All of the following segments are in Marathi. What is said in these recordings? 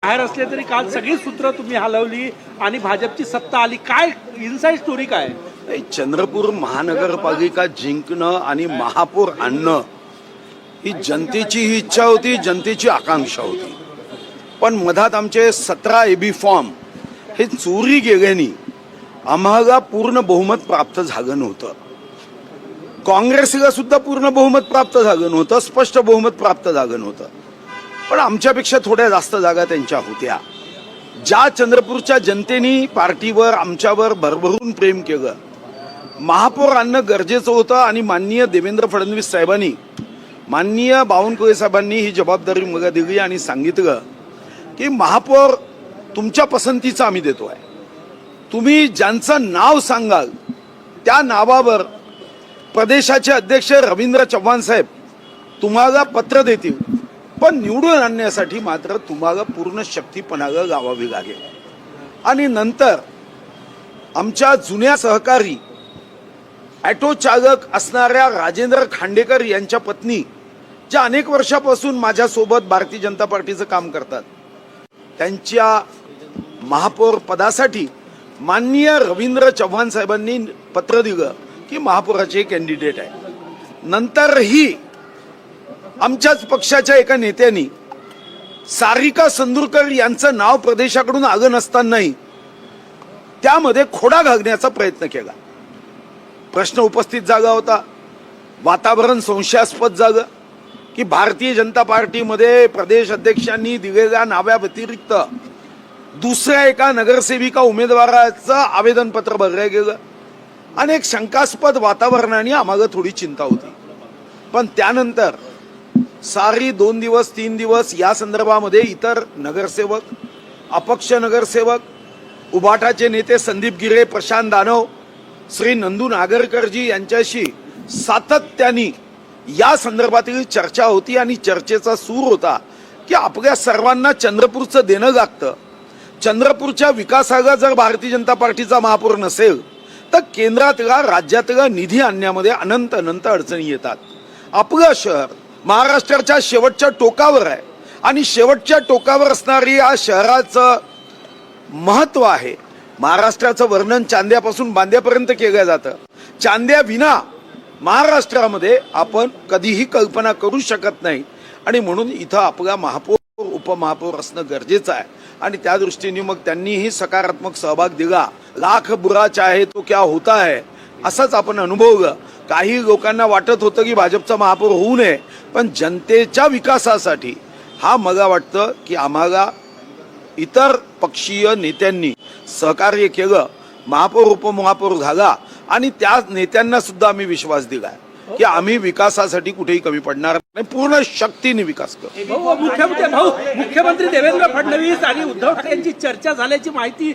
बाहेर असले तरी काल सगळी सूत्र तुम्ही हलवली आणि भाजपची सत्ता आली. काय इनसाइड स्टोरी काय? चंद्रपूर महानगरपालिका जिंकणं आणि महापौर आणणं ही जनतेची ही इच्छा होती, जनतेची आकांक्षा होती. पण मधात आमचे 17 एबी फॉर्म हे चोरी गेल्याने आम्हाला पूर्ण बहुमत प्राप्त झालं नव्हतं. काँग्रेसला सुद्धा पूर्ण बहुमत प्राप्त झालं नव्हतं, स्पष्ट बहुमत प्राप्त झालं नव्हतं. पण आमच्यापेक्षा थोड्या जास्त जागा त्यांच्या होत्या. ज्या चंद्रपूरच्या जनतेने पार्टीवर आमच्यावर भरभरून प्रेम केलं, महापौर आणणं गरजेचं होतं. आणि माननीय देवेंद्र फडणवीस साहेबांनी, माननीय बावनकुळे साहेबांनी ही जबाबदारी मला दिली आणि सांगितलं की महापौर तुमच्या पसंतीचं आम्ही देतोय. तुम्ही ज्यांचं नाव सांगाल त्या नावावर प्रदेशाचे अध्यक्ष रवींद्र चव्हाण साहेब तुम्हाला पत्र देतील. पण निवडून आणण्यासाठी मात्र तुम्हाला पूर्ण शक्तीपणाला लावावी लागेल. आणि नंतर आमच्या जुन्या सहकारी ऑटो चालक असणाऱ्या राजेंद्र खांडेकर यांच्या पत्नी, ज्या अनेक वर्षापासून माझ्यासोबत भारतीय जनता पार्टीचं काम करतात, त्यांच्या महापौर पदासाठी माननीय रवींद्र चव्हाण साहेबांनी पत्र दिलं की महापौराचे कॅन्डिडेट आहे. नंतरही आमच्याच पक्षाच्या एका नेत्यांनी सारिका संदूरकर यांचं नाव प्रदेशाकडून आलं नसतानाही त्यामध्ये खोडा घालण्याचा प्रयत्न केला. प्रश्न उपस्थित झाला होता, वातावरण संशयास्पद झालं की भारतीय जनता पार्टीमध्ये प्रदेश अध्यक्षांनी दिलेल्या नाव्याव्यतिरिक्त दुसऱ्या एका नगरसेविका उमेदवाराचं आवेदनपत्र भरलं गेलं. अनेक शंकास्पद वातावरणाने आम्हाला थोडी चिंता होती. पण त्यानंतर सारी 2 दिवस 3 दिवस या संदर्भामध्ये इतर नगरसेवक, अपक्ष नगरसेवक, उबाटाचे नेते संदीप गिरे, प्रशांत दानव, श्री नंदू नागरकरजी यांच्याशी सातत्याने या संदर्भातील चर्चा होती. आणि चर्चेचा सूर होता की आपल्या सर्वांना चंद्रपूरचं देणं लागतं. चंद्रपूरच्या विकासाला जर भारतीय जनता पार्टीचा महापौर नसेल तर केंद्रातला, राज्यातला निधी आणण्यामध्ये अनंत अडचणी येतात. आपलं शहर महाराष्ट्राच्या शेवटच्या टोकावर आहे आणि शेवटच्या टोकावर असणारी या शहराचं महत्व आहे. महाराष्ट्राचं वर्णन चांद्यापासून बांद्यापर्यंत केलं जातं. चांद्या विना महाराष्ट्रामध्ये आपण कधीही कल्पना करू शकत नाही. आणि म्हणून इथं आपला महापौर, उपमहापौर असणं गरजेचं आहे. आणि त्या दृष्टीने मग त्यांनीही सकारात्मक सहभाग दिला. लाख बुरा चाहे तो क्या होता है असंच आपण अनुभवलं. काही लोकांना वाटत होतं की भाजपचा महापौर होऊ नये, पण जनतेच्या विकासासाठी हा मला वाटतं की आम्हाला इतर पक्षीय नेत्यांनी सहकार्य केलं. महापौर उपमहापौर झाला आणि त्या नेत्यांना सुद्धा आम्ही विश्वास दिला की आम्ही विकासासाठी कुठेही कमी पडणार नाही, पूर्ण शक्तीने विकास करू. मुख्यमंत्री देवेंद्र फडणवीस आणि उद्धव ठाकरे यांची चर्चा झाल्याची माहिती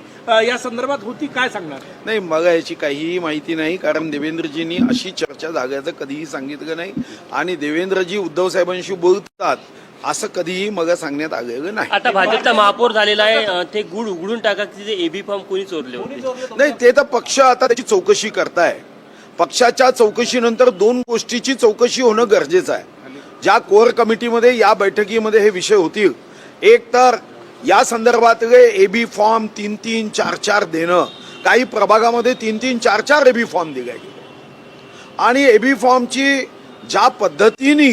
या संदर्भात होती, काय सांगणार? नाही, मला याची काहीही माहिती नाही. कारण देवेंद्रजींनी अशी चर्चा झाल्याचं कधीही सांगितलं नाही. आणि देवेंद्रजी उद्धव साहेबांशी बोलतात असं कधीही मला सांगण्यात आलेलं नाही. आता भाजपचा महापौर झालेला आहे, ते गुढ उघडून टाका की ते एबी फॉर्म कोणी चोरले होते? नाही, ते तर पक्ष आता त्याची चौकशी करताय. पक्षाच्या चौकशीनंतर 2 गोष्टीची चौकशी होणं गरजेचं आहे. ज्या कोर कमिटीमध्ये या बैठकीमध्ये हे विषय होतील, एक तर या संदर्भातले एबी फॉर्म 3-3, 4-4 देणं. काही प्रभागामध्ये 3-3, 4-4 एबी फॉर्म दिले गेले. आणि एबी फॉर्मची ज्या पद्धतीने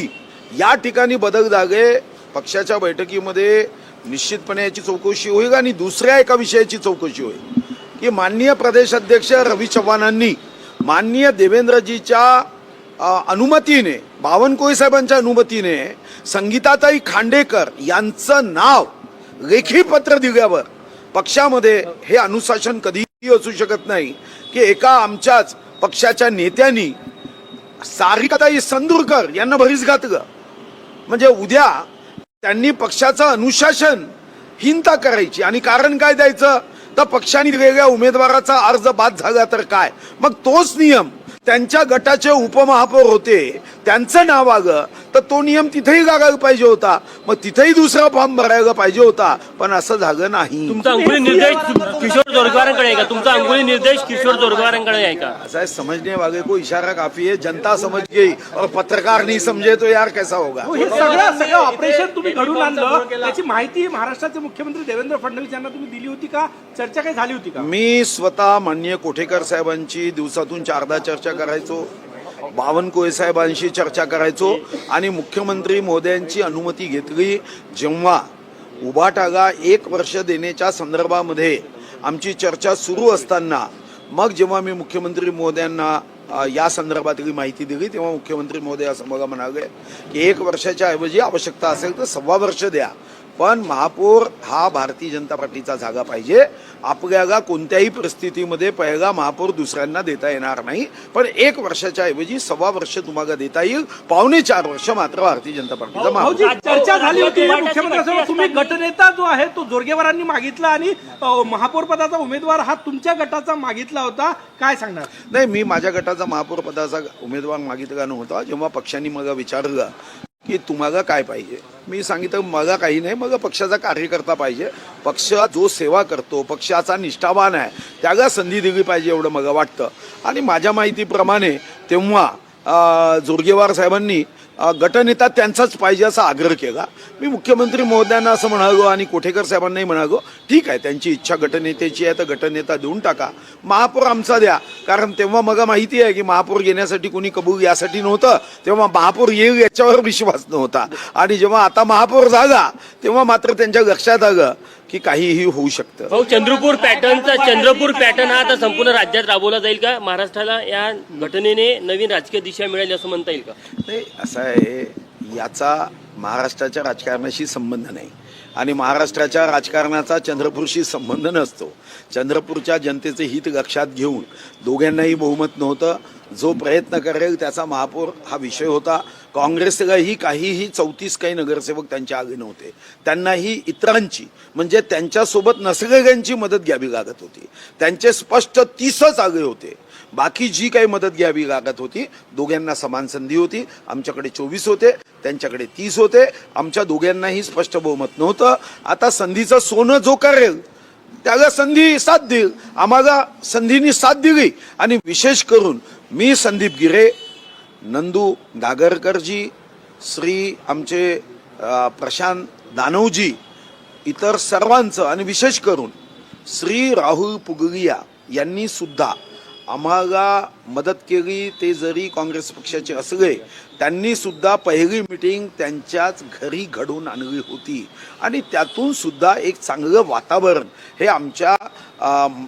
या ठिकाणी बदल झाले, पक्षाच्या बैठकीमध्ये निश्चितपणे याची चौकशी होईल. आणि दुसऱ्या एका विषयाची चौकशी होईल की माननीय प्रदेश अध्यक्ष रवी चव्हाणांनी माननीय देवेंद्रजीच्या अनुमतीने, बावनकुळे साहेबांच्या अनुमतीने संगीताताई खांडेकर यांचं नाव लेखी पत्र दिल्यावर पक्षामध्ये हे अनुशासन कधीही असू शकत नाही की एका आमच्याच पक्षाच्या नेत्यांनी सारिकाताई संदूरकर यांना भरीस घातलं. म्हणजे उद्या त्यांनी पक्षाचं अनुशासन हीनता करायची. आणि कारण काय द्यायचं तर पक्षाने दिलेल्या उमेदवाराचा अर्ज बाद झाला तर काय, मग तोच नियम त्यांच्या गटाचे उपमहापौर होते, त्यांचं नाव आलं तर तो नियम तिथेही लागायला पाहिजे होता, मग तिथेही दुसरा फॉर्म भरायला पाहिजे होता, पण असं झालं नाही. तुमचा अंगुली निर्देश किशोर जोरगेवारांकडे आहे का? तुमचा अंगुली निर्देश किशोर जोरगेवारांकडे आहे का? ऐसा है, समझने वाले को इशारा काफी है. जनता समझ गई और पत्रकार नहीं समझे तो यार कैसा होगा. हे सगळं ऑपरेशन तुम्ही घडून आणलं, त्याची माहिती महाराष्ट्राचे मुख्यमंत्री देवेंद्र फडणवीस यांना तुम्ही दिली होती का? चर्चा काही झाली होती का? मी स्वतः माननीय कोठेकर साहेबांची दिवसातून 4दा चर्चा करायचो, बावनकुळे साहेबांशी चर्चा करायचो आणि मुख्यमंत्री महोदयांची अनुमती घेतली जेव्हा उभाटाला 1 वर्ष देण्याच्या संदर्भामध्ये आमची चर्चा सुरू असताना, मग जेव्हा मी मुख्यमंत्री महोदयांना या संदर्भातली माहिती दिली तेव्हा मुख्यमंत्री महोदय असं मला म्हणाले की 1 वर्षाच्या ऐवजी आवश्यकता असेल तर 1.25 वर्ष द्या, पण महापौर हा भारतीय जनता पार्टीचा जागा पाहिजे. आपल्याला कोणत्याही परिस्थितीमध्ये पहिला महापौर दुसऱ्यांना देता येणार नाही, पण 1 वर्षाच्या ऐवजी 1.25 वर्ष तुम्हाला देता येईल, 4.25 वर्ष मात्र भारतीय जनता पार्टीचा महापौर. चर्चा झाली होती मुख्यमंत्र्यांसोबत. तुम्ही गटनेता जो आहे तो जोरगेवारांनी मागितला आणि महापौर पदाचा उमेदवार हा तुमच्या गटाचा मागितला होता, काय सांगणार? नाही, मी माझ्या गटाचा महापौर पदाचा उमेदवार मागितला नव्हता. जेव्हा पक्षांनी मला विचारलं की तुम्हाला काय पाहिजे, मी सांगितलं मला काही नाही, मग पक्षाचा कार्यकर्ता पाहिजे, पक्ष जो सेवा करतो, पक्षाचा निष्ठावान आहे, त्याला संधी दिली पाहिजे एवढं मला वाटतं. आणि माझ्या माहितीप्रमाणे तेव्हा जोरगेवार साहेबांनी गटनेता त्यांचाच पाहिजे असा आग्रह केला. मी मुख्यमंत्री महोदयांना असं म्हणालो आणि कोठेकर साहेबांनाही म्हणालो ठीक आहे, त्यांची इच्छा गटनेत्याची आहे तर गटनेता देऊन टाका, महापौर आमचा द्या. कारण तेव्हा मला माहिती आहे की महापौर घेण्यासाठी कोणी कबूल यासाठी नव्हतं, तेव्हा महापौर येईल याच्यावर विश्वास नव्हता. आणि जेव्हा आता महापौर झाला तेव्हा मात्र त्यांच्या लक्षात आलं की काहीही होऊ शकतं. भाऊ, चंद्रपूर पॅटर्न हा आता संपूर्ण राज्यात राबवला जाईल का? महाराष्ट्राला या घटनेने नवीन राजकीय दिशा मिळेल असं म्हणता येईल का? नाही, असं आहे, याचा महाराष्ट्राच्या राजकारणाशी संबंध नाही आणि महाराष्ट्राच्या राजकारणाचा चंद्रपूरशी संबंध नसतो. चंद्रपूरच्या जनतेचे हित लक्षात घेऊन दोघांनाही बहुमत नव्हतं. जो प्रयत्न करेल त्याचा महापौर हा विषय होता. काँग्रेसलाही काहीही 34 काही नगरसेवक त्यांच्या आगे नव्हते, त्यांनाही इतरांची म्हणजे त्यांच्यासोबत नसलेल्यांची मदत घ्यावी लागत होती. त्यांचे स्पष्ट 30च आगे होते, बाकी जी काही मदत घ्यावी लागत होती दोघांना समान संधी होती. आमच्याकडे 24 होते, त्यांच्याकडे 30 होते. आमच्या दोघांनाही स्पष्ट बहुमत नव्हतं. आता संधीचं सोनं जो करेल त्याला संधी साथ देईल. आम्हाला संधीनी साथ दिली आणि विशेष करून मी संदीप गिरे, नंदू दागरकरजी, श्री आमचे प्रशांत दानवजी, इतर सर्वांचं आणि विशेष करून श्री राहुल पुगलिया यांनी सुद्धा आम्हाला मदत केली. ते जरी काँग्रेस पक्षाचे असले त्यांनी सुद्धा पहिली मीटिंग त्यांच्याच घरी घडवून आणली होती आणि त्यातून सुद्धा एक चांगलं वातावरण हे आमच्या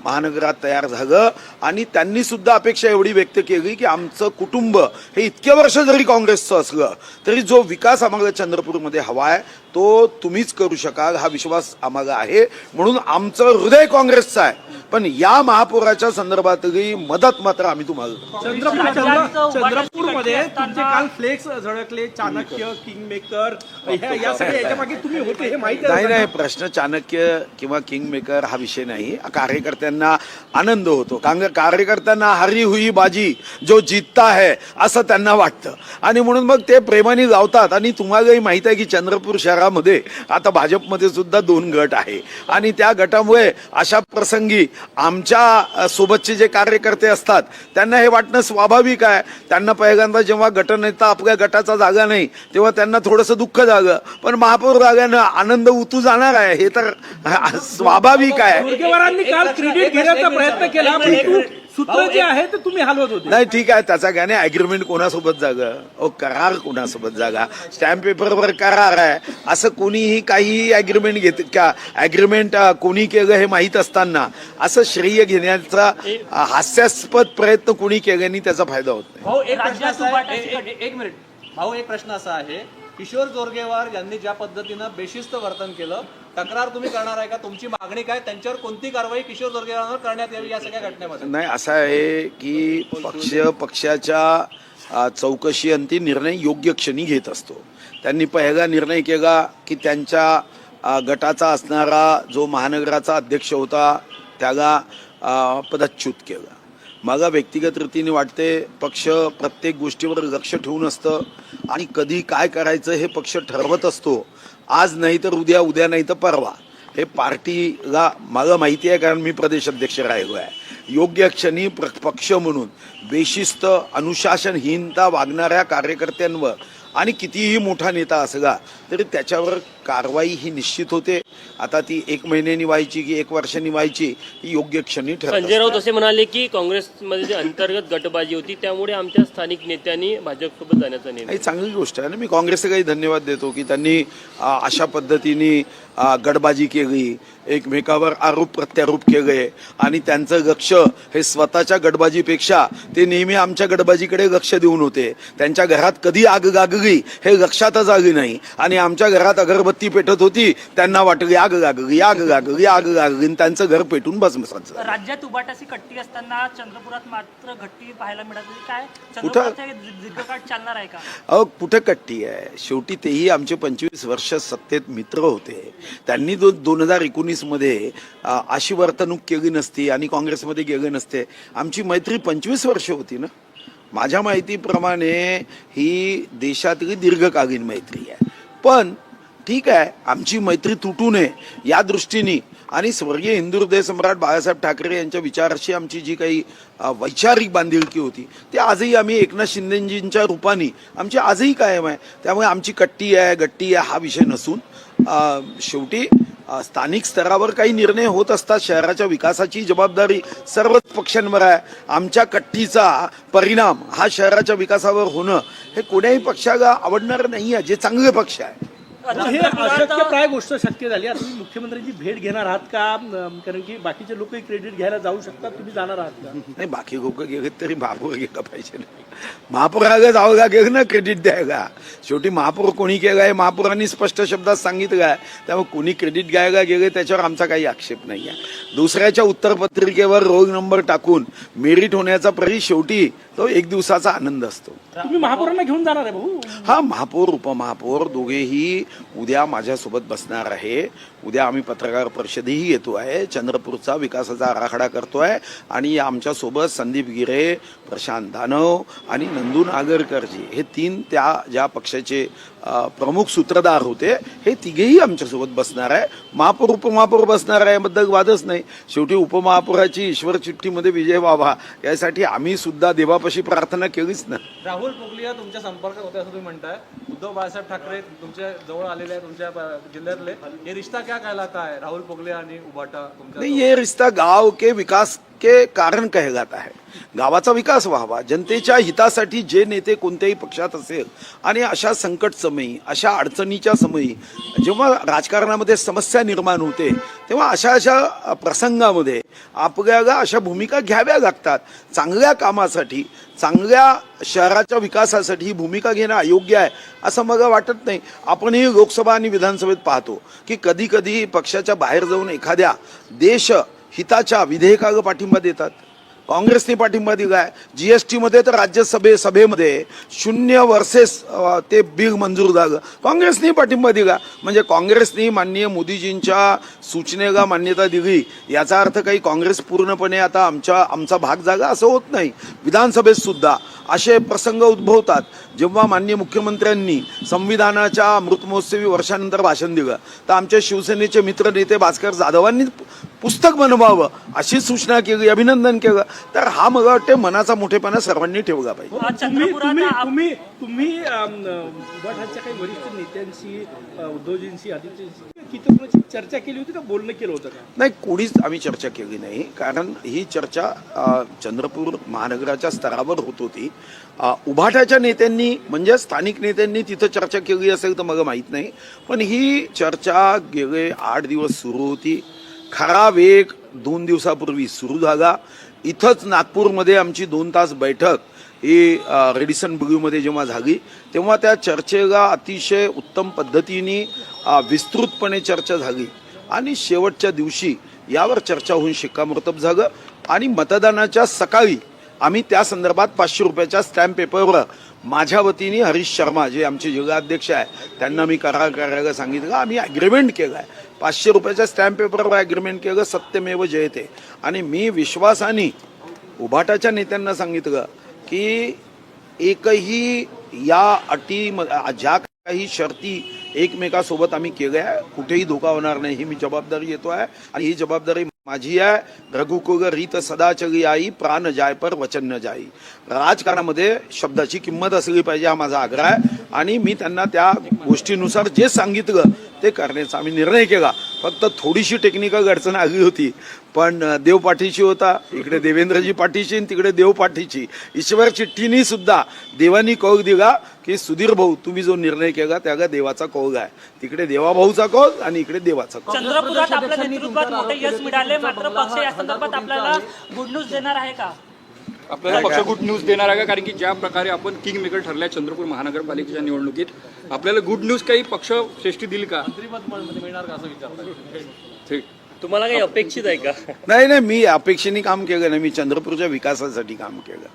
महानगरात तयार झालं. आणि त्यांनी सुद्धा अपेक्षा एवढी व्यक्त केली की आमचं कुटुंब हे इतके वर्ष जरी काँग्रेसचं असलं तरी जो विकास आम्हाला चंद्रपूरमध्ये हवा आहे तो तुम्हीच करू शकाल हा विश्वास आम्हाला आहे. म्हणून आमचं हृदय काँग्रेसचं आहे, पण या महापौराच्या संदर्भातली मदत मात्र आम्ही तुम्हाला. चंद्रपूरमध्ये तुमचे काल फ्लेक्स झळकले, चाणक्य, किंगमेकर, या सगळ्या याच्या मागे तुम्ही होते हे माहिती आहे? नाही, प्रश्न चाणक्य किंवा किंगमेकर हा विषय नाही. कार्यकर्त्यांना आनंद होतो, कार्यकर्त्यांना हरी हुई बाजी जो जीतता है असं त्यांना वाटतं आणि म्हणून मग ते प्रेमाने लावतात. आणि तुम्हालाही माहित आहे की चंद्रपूर शहरामध्ये आता सुद्धा 2 गट आहे आणि त्या गटामुळे अशा प्रसंगी आमच्या सोबतचे जे कार्यकर्ते असतात त्यांना हे वाटणं स्वाभाविक आहे. त्यांना पहिल्यांदा जेव्हा गटनेता आपल्या गटाचा जागा नाही तेव्हा त्यांना थोडंसं दुःख झालं, पण महापौर जागानं आनंद उतू जाणार आहे हे तर स्वाभाविक आहे. जोरगेवारांनी काल क्रेडिट घेण्याचा प्रयत्न केला, परंतु सूत्र जे आहे ते तुम्ही हलवत होते. नाही, ठीक आहे, त्याचा काय नाही. अग्रीमेंट कोणासोबत जागा, करार कोणासोबत जागा, स्टॅम्प पेपरवर करार आहे असं कोणीही काही अग्रीमेंट घेत का? अग्रीमेंट कोणी केलं हे माहीत असताना असं श्रेय घेण्याचा हास्यास्पद प्रयत्न कोणी केल्याने त्याचा फायदा होत नाही. भाऊ, एक मिनिट भाऊ, एक प्रश्न असा आहे, किशोर जोरगेवार यांनी ज्या पद्धतीनं बेशिस्त वर्तन केलं, तक्रार तुम्ही करणार आहे का? तुमची मागणी काय? त्यांच्यावर कोणती कारवाई किशोर जोरगेवारांवर करण्यात यावी या सगळ्या घटनेमध्ये? नाही, असं आहे की पक्षाच्या चौकशी अंती निर्णय योग्य क्षणी घेत असतो. त्यांनी पहिला निर्णय केला की त्यांच्या गटाचा असणारा जो महानगराचा अध्यक्ष होता त्याला पदच्युत केला मला व्यक्तिगत रीतीने वाटते पक्ष प्रत्येक गोष्टीवर लक्ष ठेवून असतं आणि कधी काय करायचं हे पक्ष ठरवत असतो. आज नाही तर उद्या, उद्या नाही तर परवा. हे पार्टीला मला माहिती आहे, कारण मी प्रदेश अध्यक्ष राहिलो आहे. योग्य क्षणी पक्ष म्हणून बेशिस्त अनुशासनहीनता वागणाऱ्या कार्यकर्त्यांवर आणि कितीही मोठा नेता असला तरी त्याच्यावर कारवाई ही निश्चित होते. आता ती 1 महिन्यानी व्हायची की 1 वर्षांनी व्हायची ही योग्य क्षणी ठरते. संजय राऊत असे म्हणाले की काँग्रेसमध्ये जी अंतर्गत गटबाजी होती त्यामुळे आमच्या स्थानिक नेत्यांनी भाजपसोबत जाण्याचा निर्णय. ही चांगली गोष्ट आहे ना. मी काँग्रेसला काही धन्यवाद देतो की त्यांनी अशा पद्धतीने गटबाजी केली, एकमेकावर आरोप प्रत्यारोप केले आणि त्यांचं लक्ष हे स्वतःच्या गटबाजीपेक्षा ते नेहमी आमच्या गटबाजीकडे लक्ष देऊन होते. त्यांच्या घरात कधी आग लागली हे लक्षातच आली नाही आणि आमच्या घरात अगरबत्ती पेटत होती, त्यांना वाटली आग लागली, आग लागली, आग लागली आणि त्यांचं घर पेटून बसायचं. राज्यात उबाटाची कट्टी असताना चंद्रपुरात मात्र घट्टी पाहायला मिळत नाही. काय कुठं? चंद्रपुरात दीर्घकाळ चालणार आहे का? अहो कुठं कट्टी आहे. शेवटी तेही आमचे 25 वर्ष सत्तेत मित्र होते. त्यांनी 2019 मध्ये अशी वर्तणूक केली नसती आणि काँग्रेसमध्ये गेले नसते. आमची मैत्री 25 वर्ष होती ना. माझ्या माहितीप्रमाणे ही देशातली दीर्घकालीन मैत्री आहे. पण ठीक आहे, आमची मैत्री तुटू नये या दृष्टीने आणि स्वर्गीय हिंदू हृदय सम्राट बाळासाहेब ठाकरे यांच्या विचाराशी आमची जी काही वैचारिक बांधिलकी होती ती आजही आम्ही एकनाथ शिंदेजींच्या रूपाने आमची आजही कायम आहे. त्यामुळे आमची कट्टी आहे गट्टी आहे हा विषय नसून शेवटी स्थानिक स्तरावर काही निर्णय होत असतात. शहराच्या विकासाची जबाबदारी सर्वच पक्षांवर आहे. आमच्या कट्टीचा परिणाम हा शहराच्या विकासावर होणं हे कोण्याही पक्षाला आवडणार नाही आहे, जे चांगले पक्ष आहे. हे अशक्य प्राय गोष्ट शक्य झाली. आता तुम्ही मुख्यमंत्र्यांची भेट घेणार आहात का? कारण की बाकीचे लोकही क्रेडिट घ्यायला जाऊ शकतात, तुम्ही जाणार आहात का? नाही, बाकी लोक गेले तरी महापौर गेला पाहिजे. महापौराला जावं लागेल ना क्रेडिट द्यायला. शेवटी महापौर कोणी केलं आहे महापौरांनी स्पष्ट शब्दात सांगितलं आहे. त्यामुळे कोणी क्रेडिट घ्यायला गेले त्याच्यावर आमचा काही आक्षेप नाही आहे. दुसऱ्याच्या उत्तरपत्रिकेवर रोल नंबर टाकून मेरिट होण्याचा शेवटी तो 1 दिवसाचा आनंद असतो. तुम्ही महापौरांना घेऊन जाणार आहे भाऊ? हा, महापौर उपमहापौर दोघेही उद्या माझ्यासोबत बसणार आहे. उद्या आम्ही पत्रकार परिषदेही येतो आहे. चंद्रपूरचा विकासाचा आराखडा करतोय आणि आमच्यासोबत संदीप गिरे, प्रशांत दानव आणि नंदू नागरकरजी हे 3 त्या ज्या पक्षाचे प्रमुख सूत्रधार होते हे तिघेही आमच्यासोबत बसणार आहे. महापौर उपमहापौर बसणार आहे याबद्दल वादच नाही. शेवटी उपमहापौराची ईश्वर चिठ्ठीमध्ये विजय व्हावा यासाठी आम्ही सुद्धा देवापाशी प्रार्थना केलीच ना. राहुल पोगलिया तुमच्या संपर्कात होते असं तुम्ही म्हणताय. उद्धव बाळासाहेब ठाकरे तुमच्या जवळ आलेले आहे, तुमच्या जिल्ह्यातले. हे रिश्ता क्या कहलाता है? राहुल पोगलिया आणि उबाटा तुमच्या? नहीं, ये रिश्ता गांव के विकास के कारण कहलाता है. गावाचा विकास व्हावा, जनतेच्या हितासाठी जे नेते कोणत्याही पक्षात असेल आणि अशा संकट समयी अशा अडचणीच्या समयी जेव्हा राजकारणामध्ये समस्या निर्माण होते तेव्हा अशा प्रसंगामध्ये आपल्याला अशा भूमिका घ्याव्या लागतात. चांगल्या कामासाठी चांगल्या शहराच्या विकासासाठी ही भूमिका घेणं अयोग्य आहे असं मला वाटत नाही. आपणही लोकसभा आणि विधानसभेत पाहतो की कधी कधी पक्षाच्या बाहेर जाऊन एखाद्या देश हिताच्या विधेयकाला पाठिंबा देतात. काँग्रेसने पाठिंबा दिलाय. GST मध्ये तर राज्यसभेमध्ये 0 वर्सेस ते बिल मंजूर झालं. काँग्रेसने पाठिंबा दिला. म्हणजे काँग्रेसने माननीय मोदीजींच्या सूचनेला मान्यता दिली याचा अर्थ काही काँग्रेस पूर्णपणे आता आमचा भाग झाला असं होत नाही. विधानसभेत सुद्धा असे प्रसंग उद्भवतात. जेव्हा माननीय मुख्यमंत्र्यांनी संविधानाच्या अमृत महोत्सवी वर्षानंतर भाषण दिलं तर आमच्या शिवसेनेचे मित्र नेते भास्कर जाधवांनी पुस्तक बनवावं अशी सूचना केली, अभिनंदन केलं. तर हा मला वाटते मनाचा मोठेपणा सर्वांनी ठेवला पाहिजे. तुम्ही उबाठाच्या काही वरिष्ठ नेत्यांशी, उद्धवजींशी, आदित्यजींशी किती कोणाची चर्चा केली होती का? बोलणं केलं होतं का? नाही, कोणीच आम्ही चर्चा केली नाही. कारण ही चर्चा चंद्रपूर महानगराच्या स्तरावर होत होती. उभाटाच्या नेत्यांनी म्हणजे स्थानिक नेत्यांनी तिथं चर्चा केली असेल तर मला माहीत नाही. पण ही चर्चा गेले 8 दिवस सुरू होती. खरा वेग 2 दिवसापूर्वी सुरू झाला. इथंच नागपूरमध्ये आमची 2 तास बैठक ही रेडिसन ब्ल्यूमध्ये जेव्हा झाली तेव्हा त्या चर्चेला अतिशय उत्तम पद्धतीने विस्तृतपणे चर्चा झाली आणि शेवटच्या दिवशी यावर चर्चा होऊन शिक्कामोर्तब झालं आणि मतदानाच्या सकाळी आम्ही त्या संदर्भात 500 रुपयाच्या स्टॅम्प पेपरवर माझ्या वतीने हरीश शर्मा जे आमचे जिल्हाध्यक्ष आहे त्यांना मी करार करायला सांगितलं. आम्ही ॲग्रीमेंट केलं आहे. 500 रुपयाच्या स्टॅम्प पेपरवर ॲग्रीमेंट केलं. सत्यमेव जयते. आणि मी विश्वासाने उभाटाच्या नेत्यांना सांगितलं की एकही या अटी ज्या काही शर्ती एकमेकासोबत आम्ही केल्या कुठेही धोका होणार नाही ही मी जबाबदारी घेतो आहे आणि ही जबाबदारी माझी आहे. रघुकुल रीत सदा चली आई प्राण जाय पर वचन न जाई. राजकारणामध्ये शब्दाची किंमत असली पाहिजे हा माझा आग्रह आहे आणि मी त्यांना त्या गोष्टीनुसार जे सांगितलं ते करण्याचा आम्ही निर्णय केला. फक्त थोडीशी टेक्निकल अडचण आली होती पण देव पाठीशी होता. इकडे देवेंद्रजी पाठीशी आणि तिकडे देव पाठीशी. ईश्वर चिठ्ठीनी सुद्धा देवानी कौल दिला की सुधीर भाऊ तुम्ही जो निर्णय केला त्याला देवाचा कौल आहे. तिकडे देवाभाऊचा कौल आणि इकडे देवाचा कौल. चंद्रपुरात आपल्या नेतृत्वात मोठे यश मिळाले, मात्र पक्ष या संदर्भात आपल्याला गुड न्यूज देणार आहे का? आपल्याला पक्ष गुड न्यूज देणार आहे का? कारण की ज्या प्रकारे आपण किंग मेकर ठरल्या चंद्रपूर महानगरपालिकेच्या निवडणुकीत आपल्याला गुड न्यूज काही पक्ष श्रेष्ठी दिली का? मंत्रिपद मिळणार का असं विचारताय? ठीक. तुम्हाला काही अपेक्षित आहे का? नाही मी अपेक्षेने काम केलं नाही. मी चंद्रपूरच्या विकासासाठी काम केलं.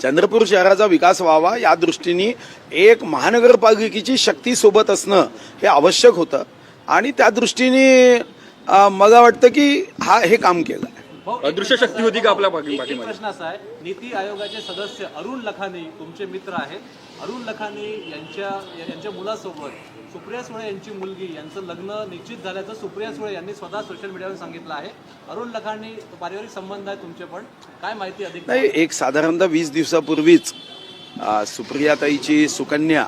चंद्रपूर शहराचा विकास व्हावा या दृष्टीने एक महानगरपालिकेची शक्ती सोबत असणं हे आवश्यक होतं आणि त्या दृष्टीने मला वाटतं की हे काम केलं. अदृश्य शक्ती होती का आपल्या एक पाठीमागे? प्रश्न असा आहे, नीती आयोगाचे सदस्य अरुण लखानी तुमचे मित्र आहेत. अरुण लखानी यांच्या मुलासोबत सुप्रिया सुळे यांची मुलगी यांचं लग्न निश्चित झाल्याचं सुप्रिया सुळे यांनी स्वतः सोशल मीडियावर सांगितलं आहे. अरुण लखानी पारिवारिक संबंध आहे तुमचे, पण काय माहिती अधिक? नाही एक साधारणतः 20 दिवसापूर्वीच सुप्रियाताईची सुकन्या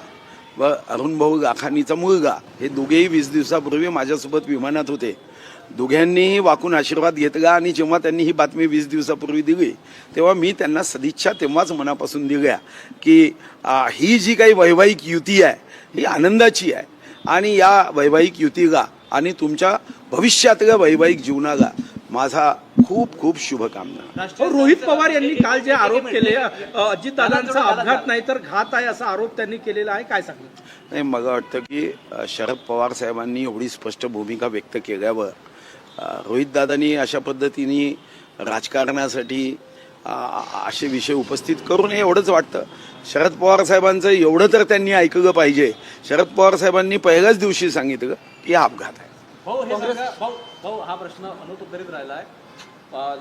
व अरुण भाऊ लाखानीचा मुलगा हे दोघेही 20 दिवसापूर्वी माझ्यासोबत विमानात होते. दोघांनीही वाकून आशीर्वाद घेतला आणि जेव्हा त्यांनी ही बातमी 20 दिवसापूर्वी दिली तेव्हा मी त्यांना सदिच्छा तेव्हाच मनापासून दिल्या की ही जी काही वैवाहिक युती आहे ही आनंदाची आहे आणि या वैवाहिक युतीला आणि तुमच्या भविष्यातल्या वैवाहिक जीवनाला माझा खूप खूप शुभकामना. रोहित पवार यांनी काल जे आरोप केले अजितदादांचा अपघात नाही तर घात आहे असा आरोप त्यांनी केलेला आहे, काय सांगणार? नाही मला वाटतं की शरद पवार साहेबांनी एवढी स्पष्ट भूमिका व्यक्त केल्यावर रोहितदादांनी अशा पद्धतीने राजकारणासाठी असे विषय उपस्थित करू नये एवढंच वाटतं. शरद पवार साहेबांचं एवढं तर त्यांनी ऐकलं पाहिजे. शरद पवार साहेबांनी पहिल्याच दिवशी सांगितलं की हा अपघात आहे. भाऊ हे भाऊ हा प्रश्न अनुत्तरित राहिला आहे.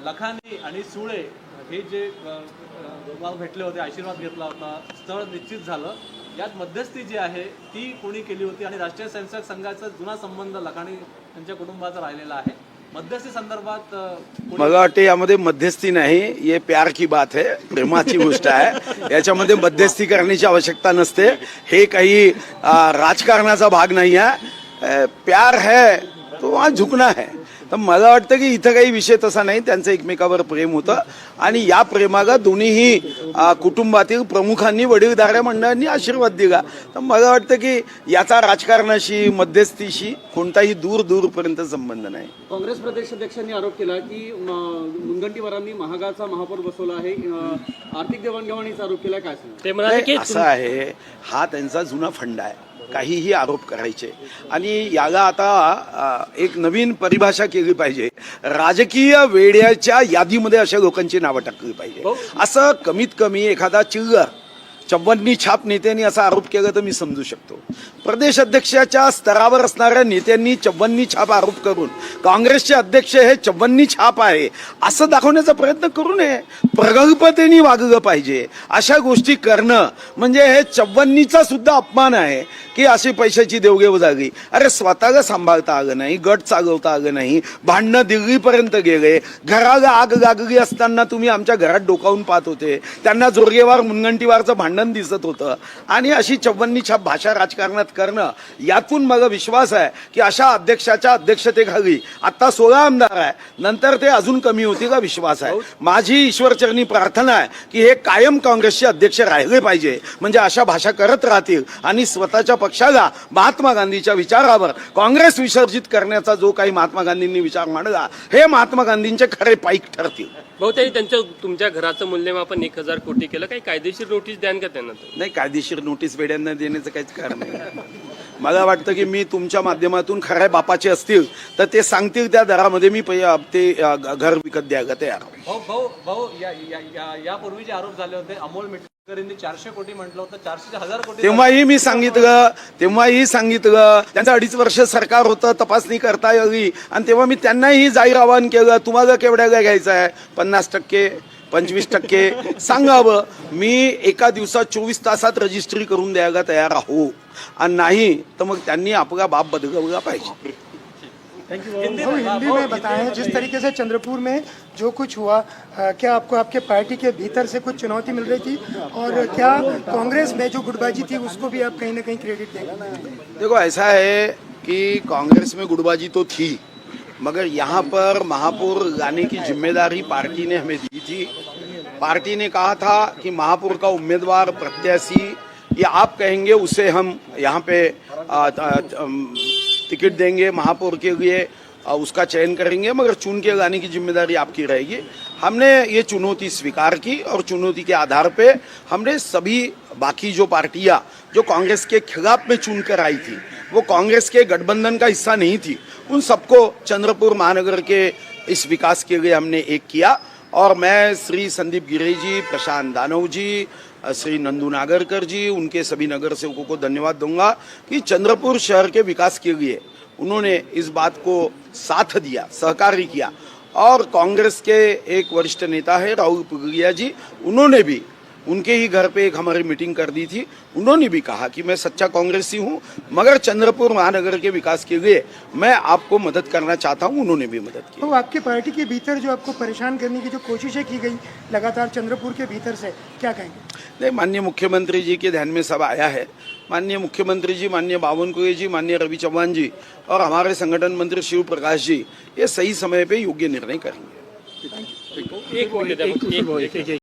लखानी आणि सुळे हे जे तुम्हाला भेटले होते, आशीर्वाद घेतला होता, स्थळ निश्चित झालं, यात मध्यस्थी जी आहे ती कोणी केली होती आणि राष्ट्रीय स्वयंसेवक संघाचा जुना संबंध लखानी यांच्या कुटुंबाचा राहिलेला आहे. मध्यस्थी संदर्भात मला वाटते यामध्ये मध्यस्थी नाही, ये प्यार की बात है, प्रेमाची गोष्ट आहे. याच्यामध्ये मध्यस्थी करण्याची आवश्यकता नसते. हे काही राजकारणाचा भाग नाही आहे. प्यार है तो वहाँ झुकना है. तर मला वाटतं की इथं काही विषय तसा नाही. त्यांचं एकमेकावर प्रेम होतं आणि या प्रेमाला दोन्हीही कुटुंबातील प्रमुखांनी वडीलधाऱ्या मंडळांनी आशीर्वाद दिला. तर मला वाटतं की याचा राजकारणाशी मध्यस्थीशी कोणताही दूरपर्यंत संबंध नाही. काँग्रेस प्रदेशाध्यक्षांनी आरोप केला की मुनगंटीवारांनी महागाचा महापौर बसवला आहे, आर्थिक देवाणघेवाणीचा आरोप केला. काय सांगा? ते म्हणाले की असं आहे, हा त्यांचा जुना फंड आहे काहीही आरोप करायचे आणि याला आता एक नवीन परिभाषा केली पाहिजे. राजकीय वेड्याच्या यादीमध्ये अशा लोकांची नावं टाकली पाहिजे. असं कमीत कमी एखादा चिल्लर चव्वन्नी छाप नेत्यांनी असा आरोप केला तर मी समजू शकतो. प्रदेश अध्यक्षाच्या स्तरावर असणाऱ्या नेत्यांनी चव्वन्नी छाप आरोप करून काँग्रेसचे अध्यक्ष हे चव्वन्नी छाप आहे असं दाखवण्याचा प्रयत्न करू नये. प्रगल्भतेने वागलं पाहिजे. अशा गोष्टी करणं म्हणजे हे चव्वन्नीचा सुद्धा अपमान आहे की अशी पैशाची देवघेव झाली. अरे स्वतःला सांभाळता आलं नाही, गट चालवता आलं नाही, भांडणं दिल्लीपर्यंत गेले, घराला आग लागली असताना तुम्ही आमच्या घरात डोकावून पाहत होते. त्यांना जोरगेवार मुनगंटीवारचं भांडण दिसत होतं आणि अशी चव्वन्नी छाप भाषा राजकारणात करणं, यातून मला विश्वास आहे की अशा अध्यक्षाच्या अध्यक्षतेखाली आता 16 आमदार आहे, नंतर ते अजून कमी होतील का विश्वास आहे. माझी ईश्वरचरणी प्रार्थना आहे की हे कायम काँग्रेसचे अध्यक्ष राहिले पाहिजे. म्हणजे अशा भाषा करत राहतील आणि स्वतःच्या पक्षाला महात्मा गांधीच्या विचारावर काँग्रेस विसर्जित करण्याचा जो काही महात्मा गांधींनी विचार मांडला हे महात्मा गांधींचे खरे पाईक ठरतील. बहुतेक त्यांच्या तुमच्या घराचं मूल्यमापन 1000 कोटी केलं. काही कायदेशीर नोटीस द्यान का त्यांना? नाही, कायदेशीर नोटीस वेड्यांना देण्याचं काहीच कारण नाही. मला वाटतं की मी तुमच्या माध्यमातून खऱ्या बापाचे असतील तर ते सांगतील त्या दरामध्ये मी ते घर विकत द्यायला तयार. भाऊ यापूर्वी जे आरोप झाले होते, अमोल मिटकरींनी 400 कोटी म्हटलं होतं, 400,000 कोटी. तेव्हाही सांगितलं त्यांचं 2.5 वर्ष सरकार होतं, तपासणी करता यावी आणि तेव्हा मी त्यांनाही जाहीर आवाहन केलं, तुम्हाला केवढ्याला घ्यायचं आहे, 50%, 25% सांगावं. मी एका दिवसात 24 तासात रजिस्ट्री करून द्यायला तयार आहो, आणि नाही तर मग त्यांनी आपला बाप बदलवला पाहिजे. हिंदी में बताएं जिस तरीके से चंद्रपुर में जो कुछ हुआ, क्या आपको आपके पार्टी के भीतर से कुछ चुनौती मिल रही थी, और क्या कांग्रेस में जो गुटबाजी थी उसको भी आप कहीं ना कहीं क्रेडिट देंगे? देखो, ऐसा है कि कांग्रेस में गुटबाजी तो थी, मगर यहाँ पर महापौर लाने की जिम्मेदारी पार्टी ने हमें दी थी. पार्टी ने कहा था कि महापौर का उम्मीदवार प्रत्याशी या आप कहेंगे उसे हम यहाँ पे टिकट देंगे महापौर के लिए, उसका चयन करेंगे, मगर चुन के लाने की जिम्मेदारी आपकी रहेगी. हमने ये चुनौती स्वीकार की और चुनौती के आधार पे हमने सभी बाकी जो पार्टियां जो कांग्रेस के खिलाफ में चुन कर आई थी, वो कांग्रेस के गठबंधन का हिस्सा नहीं थी, उन सबको चंद्रपुर महानगर के इस विकास के लिए हमने एक किया. और मैं श्री संदीप गिरे जी, प्रशांत दानव जी, श्री नंदू नागरकर जी, उनके सभी नगर सेवकों को धन्यवाद दूंगा कि चंद्रपुर शहर के विकास के लिए उन्होंने इस बात को साथ दिया, सहकारी किया. और कांग्रेस के एक वरिष्ठ नेता है राहुल पुगलिया जी, उन्होंने भी उनके ही घर पे एक हमारी मीटिंग कर दी थी. उन्होंने भी कहा कि मैं सच्चा कांग्रेसी हूं, मगर चंद्रपुर महानगर के विकास के लिए मैं आपको मदद करना चाहता हूं. उन्होंने भी मदद की. तो आपके पार्टी के भीतर जो आपको परेशान करने की जो कोशिशें की गई लगातार चंद्रपुर के भीतर से, क्या कहेंगे? नहीं, माननीय मुख्यमंत्री जी के ध्यान में सब आया है. माननीय मुख्यमंत्री जी, माननीय बावनकुळे जी, माननीय रवि चौहान जी और हमारे संगठन मंत्री शिव प्रकाश जी ये सही समय पे योग्य निर्णय करेंगे. एक मिनिट